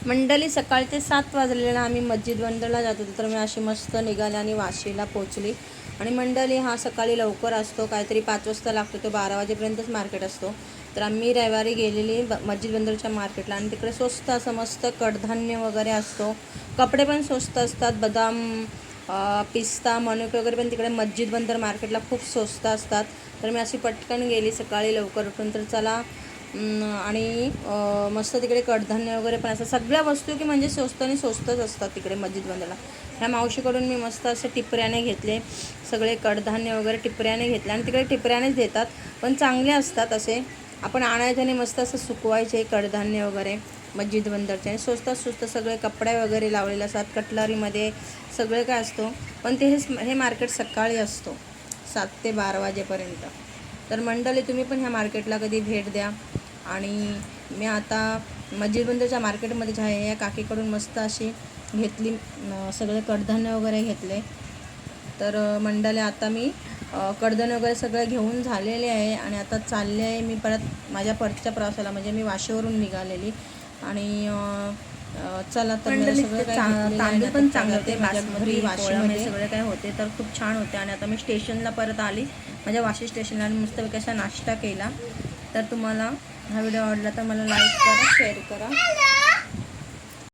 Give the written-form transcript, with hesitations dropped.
मंडळी सकाळचे 7 वाजलेला आम्ही मस्जिद बंदरला जात होतो, तर मी अशी मस्त निघाले आणि वाशीला पोचली. आणि मंडळी हा सकाळी लवकर असतो, काहीतरी 5 वाजता लागतो, तो 12 वाजेपर्यंतच मार्केट असतो. तर आम्ही रविवारी गेलेली मस्जिद बंदरच्या मार्केटला आणि तिकडे स्वस्त असं मस्त कडधान्य वगैरे असतो, कपडे पण स्वस्त असतात, बदाम पिस्ता मनुके वगैरे पण तिकडे मस्जिद बंदर मार्केटला खूप स्वस्त असतात. तर मी अशी पटकन गेली सकाळी लवकर उठून, तर चला आणि मस्त तिकडे कडधान्य वगैरे पण असतात, सगळ्या वस्तू की म्हणजे स्वस्त आणि स्वस्तच असतात तिकडे मस्जिद बंदरला. ह्या मावशीकडून मी मस्त असे टिपऱ्याने घेतले, सगळे कडधान्य वगैरे टिपऱ्याने घेतले आणि तिकडे टिपऱ्यानेच देतात, पण चांगले असतात असे. आपण आणायचे आणि मस्त असं सुकवायचे कडधान्य वगैरे मस्जिद बंदरचे, आणि स्वस्त सगळे कपडे वगैरे लावलेले असतात, कटलरीमध्ये सगळे काय असतो. पण हे मार्केट सकाळी असतो 7 ते 12 वाजेपर्यंत. तर मंडळी तुम्ही पण ह्या मार्केटला कधी भेट द्या. आणि मी आता मस्जिद बंदरच्या मार्केटमध्येच आहे, या काकीकडून मस्त अशी घेतली, सगळे कडधान्य वगैरे घेतले. तर मंडळी आता मी कडधान्य वगैरे सगळं घेऊन झालेले आहे आणि आता चालले आहे मी परत माझ्या परतच्या प्रवासाला, म्हणजे मी वाशीवरून निघालेली. आणि चला तर सगळं काय तांदूळ पण चांगले होते माझ्या घरी वाशीमध्ये, सगळे काय होते तर खूप छान होते. आणि आता मी स्टेशनला परत आली, माझ्या वाशी स्टेशनला, आणि मस्तपैकी असा नाश्ता केला. तर तुम्हाला हा व्हिडिओ आवडला तर मला लाईक करा, शेअर करा.